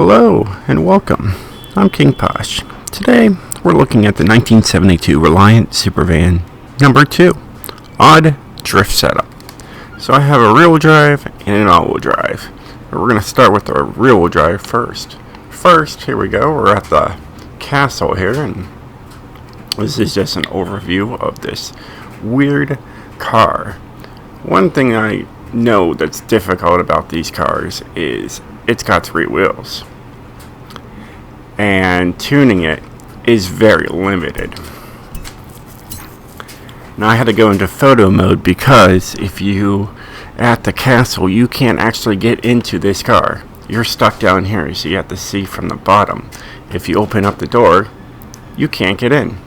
Hello and welcome. I'm King Posh. Today we're looking at the 1972 Reliant Supervan number 2 odd drift setup. So I have a rear-wheel drive and an all-wheel drive. But we're going to start with the rear-wheel drive first. First, here we go. We're at the castle here, and this is just an overview of this weird car. One thing I know that's difficult about these cars is it's got 3 wheels, and tuning it is very limited. Now I had to go into photo mode because if you at the castle, you can't actually get into this car. You're stuck down here, so you have to see from the bottom. If you open up the door, you can't get in.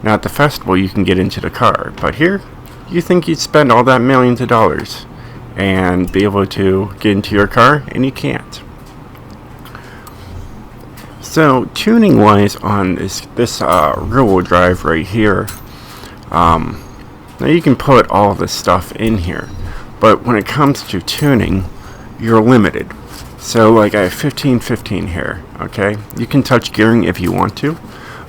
Now at the festival you can get into the car, but here you think you'd spend all that millions of dollars and be able to get into your car, and you can't. So tuning wise on this rear-wheel drive right here, now you can put all this stuff in here, but when it comes to tuning, you're limited. So like I have 15-15 here, okay? You can touch gearing if you want to,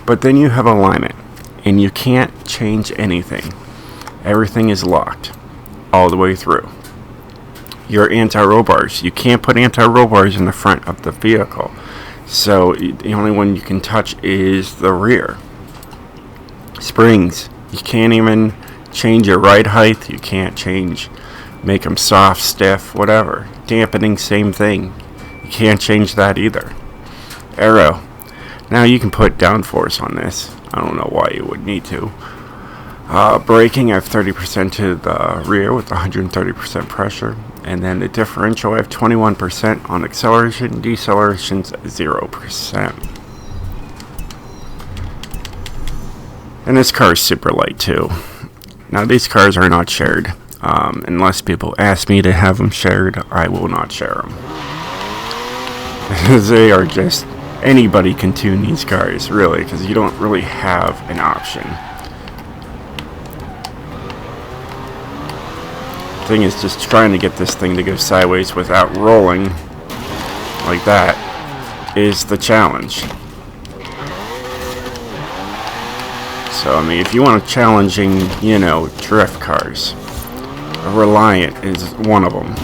but then you have alignment, and you can't change anything. Everything is locked all the way through. Your anti-roll bars, you can't put anti-roll bars in the front of the vehicle, so the only one you can touch is the rear. Springs, you can't even change your ride height. You can't make them soft, stiff, whatever. Dampening, same thing, you can't change that either. Aero, now you can put downforce on this. I don't know why you would need to. Braking, I have 30% to the rear with 130% pressure. And then the differential, I have 21% on acceleration. Deceleration's 0%. And this car is super light too. Now these cars are not shared. Unless people ask me to have them shared, I will not share them. They are just, anybody can tune these cars, really, because you don't really have an option. Thing is just trying to get this thing to go sideways without rolling like that is the challenge. So I mean, if you want a challenging, drift cars, a Reliant is one of them.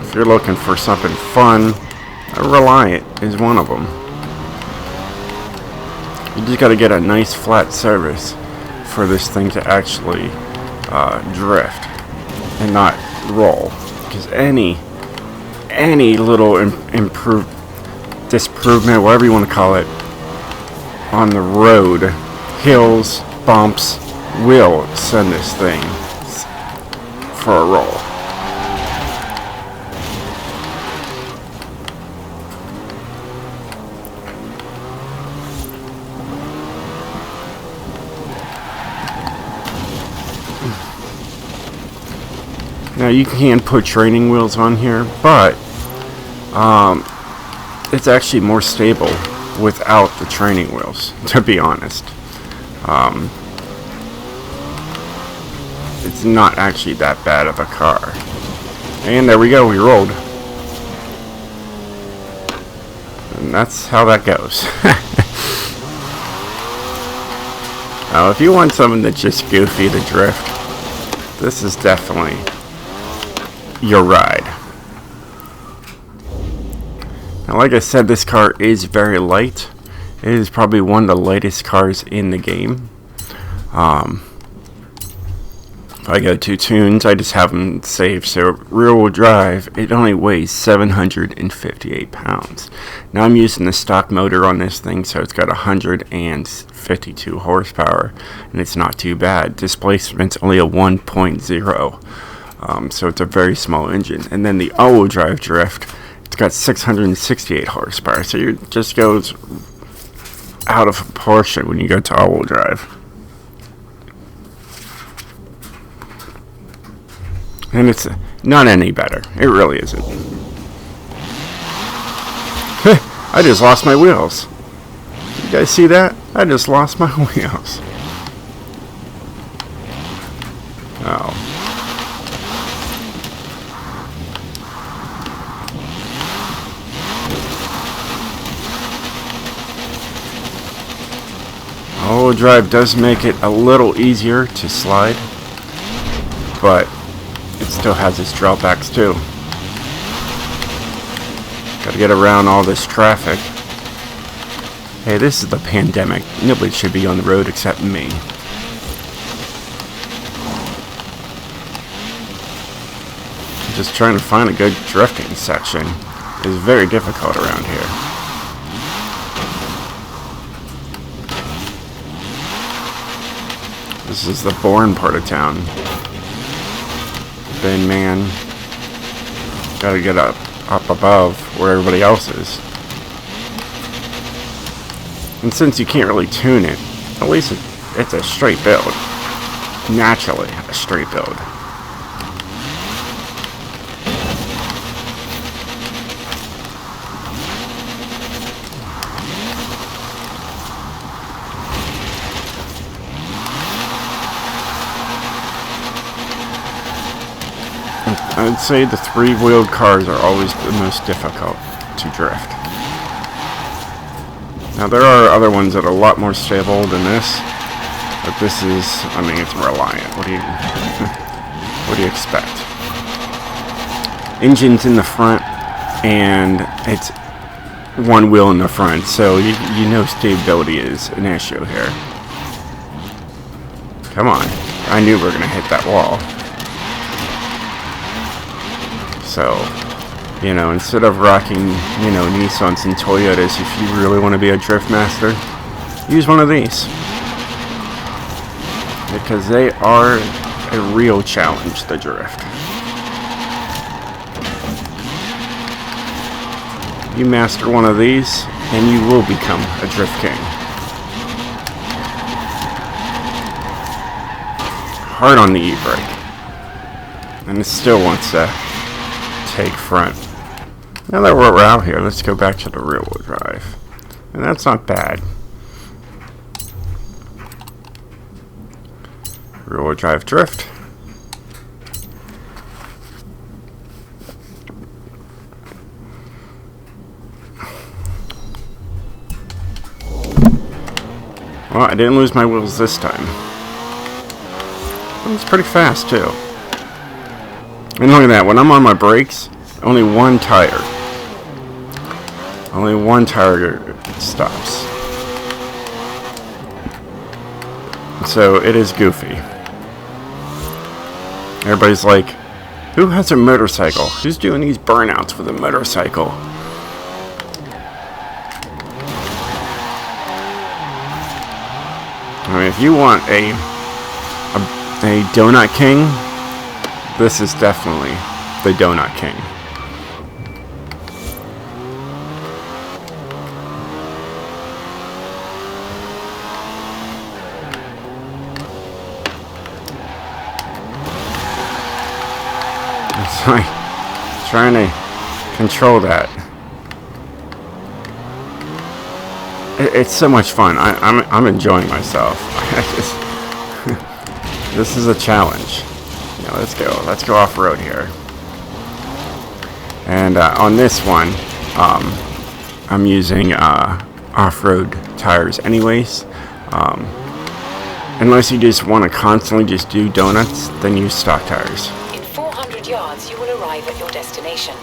If you're looking for something fun, a Reliant is one of them. You just got to get a nice flat surface for this thing to actually drift and not roll, because any little disimprovement, whatever you want to call it, on the road, hills, bumps, will send this thing for a roll. Now you can put training wheels on here, but it's actually more stable without the training wheels, to be honest. It's not actually that bad of a car. And there we go, we rolled. And that's how that goes. Now if you want something that's just goofy to drift, this is definitely your ride. Now, like I said, this car is very light. It is probably one of the lightest cars in the game. If I go to tunes, I just have them saved. So rear-wheel drive, it only weighs 758 pounds. Now I'm using the stock motor on this thing, so it's got 152 horsepower, and it's not too bad. Displacement's only a 1.0. So it's a very small engine. And then the all-wheel drive drift, it's got 668 horsepower. So it just goes out of proportion when you go to all-wheel drive. And it's not any better. It really isn't. I just lost my wheels. You guys see that? I just lost my wheels. Oh. rear-wheel drive does make it a little easier to slide, but it still has its drawbacks too. Gotta get around all this traffic. Hey, this is the pandemic. Nobody should be on the road except me. Just trying to find a good drifting section is very difficult around here. This is the boring part of town. Then, man, gotta get up above where everybody else is. And since you can't really tune it, at least it's a straight build. Naturally, a straight build. I'd say the three-wheeled cars are always the most difficult to drift. Now there are other ones that are a lot more stable than this, but this is, I mean, it's Reliant. What do you, what do you expect? Engine's in the front, and it's one wheel in the front, so you know stability is an issue here. Come on, I knew we were gonna hit that wall. So, you know, instead of rocking, you know, Nissans and Toyotas, if you really want to be a drift master, use one of these. Because they are a real challenge to drift. You master one of these, and you will become a drift king. Hard on the e-brake. And it still wants to take front. Now that we're out here, let's go back to the rear-wheel drive. And that's not bad. Rear-wheel drive drift. Well, I didn't lose my wheels this time. It was pretty fast too. And look at that, when I'm on my brakes, only one tire stops. So it is goofy. Everybody's like, who has a motorcycle? Who's doing these burnouts with a motorcycle? I mean, if you want a Donut King, this is definitely the Donut King. It's like trying to control that. It's so much fun. I'm enjoying myself. This is a challenge. Yeah, let's go off road here. And on this one, I'm using off-road tires anyways. Unless you just want to constantly just do donuts, then use stock tires. In 400 yards, you will arrive at your destination.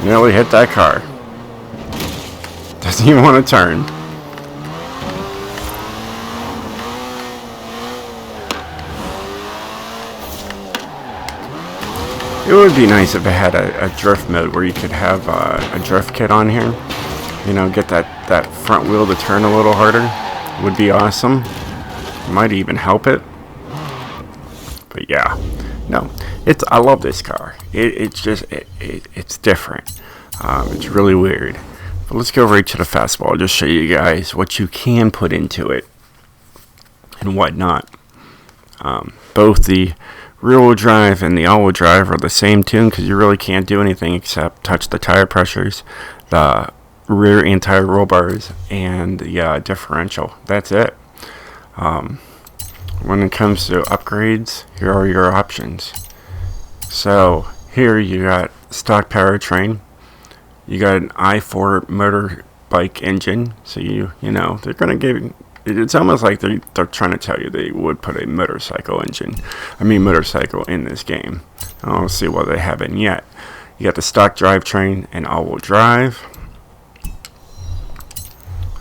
Nearly hit that car. Doesn't even want to turn. It would be nice if it had a drift mode where you could have a drift kit on here. You know, get that front wheel to turn a little harder. Would be awesome. Might even help it. But yeah, no, I love this car. It's different. It's really weird. But let's go right to the fastball. I'll just show you guys what you can put into it and what not. Both the rear-wheel drive and the all-wheel drive are the same tune because you really can't do anything except touch the tire pressures, the rear anti roll bars, and the differential. That's it. When it comes to upgrades, here are your options. So here you got stock powertrain. You got an i4 motorbike engine. So you know they're gonna give. It's almost like they're trying to tell you they would put a motorcycle in this game. I don't see why they haven't yet. You got the stock drivetrain and all-wheel drive.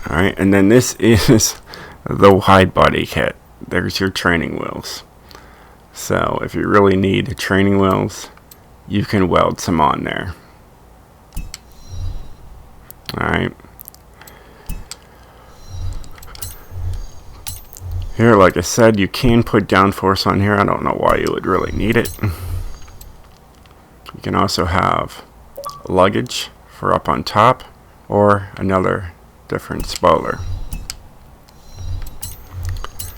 Alright, and then this is the wide body kit. There's your training wheels. So if you really need training wheels, you can weld some on there. Alright. Here, like I said, you can put downforce on here. I don't know why you would really need it. You can also have luggage for up on top, or another different spoiler.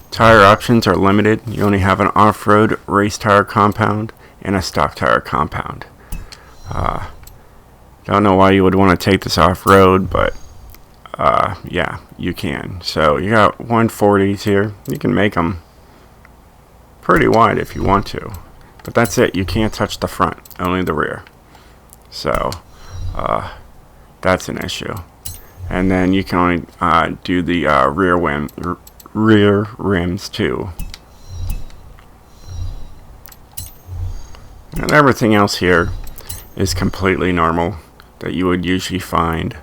Tire options are limited. You only have an off-road race tire compound and a stock tire compound. Don't know why you would want to take this off-road, but yeah, you can. So you got 140s here. You can make them pretty wide if you want to, but that's it. You can't touch the front, only the rear. So that's an issue. And then you can only do the rear rims too. And everything else here is completely normal that you would usually find,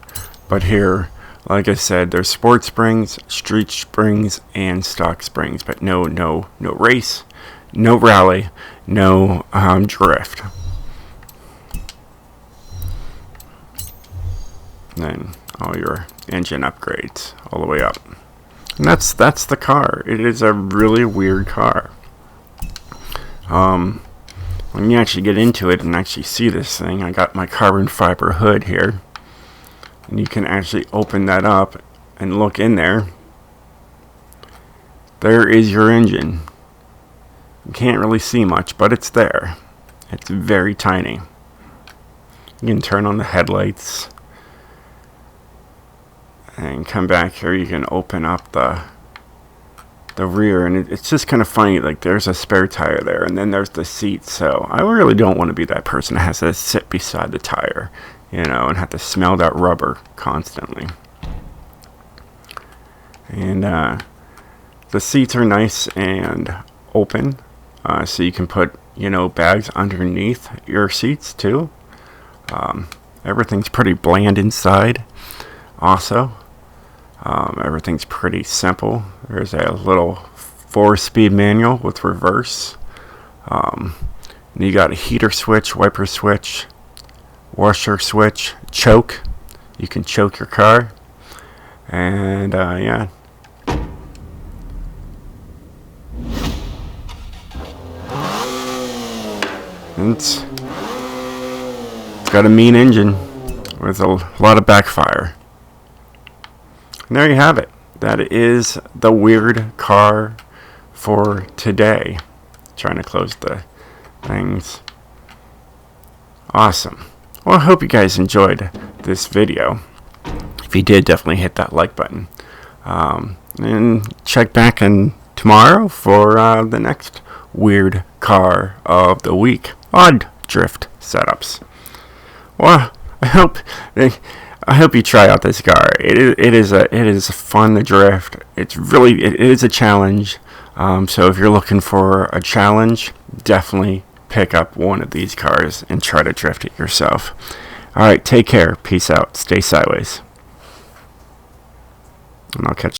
but here, like I said, there's sport springs, street springs, and stock springs, but no race, no rally, no drift. Then all your engine upgrades all the way up. And that's the car. It is a really weird car. When you actually get into it and actually see this thing, I got my carbon fiber hood here. And you can actually open that up and look in there. There is your engine. You can't really see much, but it's there. It's very tiny. You can turn on the headlights. And come back here, you can open up the rear, and it's just kind of funny, like there's a spare tire there, and then there's the seat. So I really don't want to be that person that has to sit beside the tire, and have to smell that rubber constantly. And the seats are nice and open, so you can put bags underneath your seats too. Everything's pretty bland inside also. Everything's pretty simple. There's a little 4-speed manual with reverse. You got a heater switch, wiper switch, washer switch, choke. You can choke your car. And yeah. It's got a mean engine with a lot of backfire. And there you have it. That is the weird car for today. Trying to close the things. Awesome. Well, I hope you guys enjoyed this video. If you did, definitely hit that like button. And check back in tomorrow for the next weird car of the week on drift setups. Well, I hope you try out this car. It is fun to drift. It is a challenge. So if you're looking for a challenge, definitely pick up one of these cars and try to drift it yourself. All right, take care. Peace out. Stay sideways. And I'll catch you.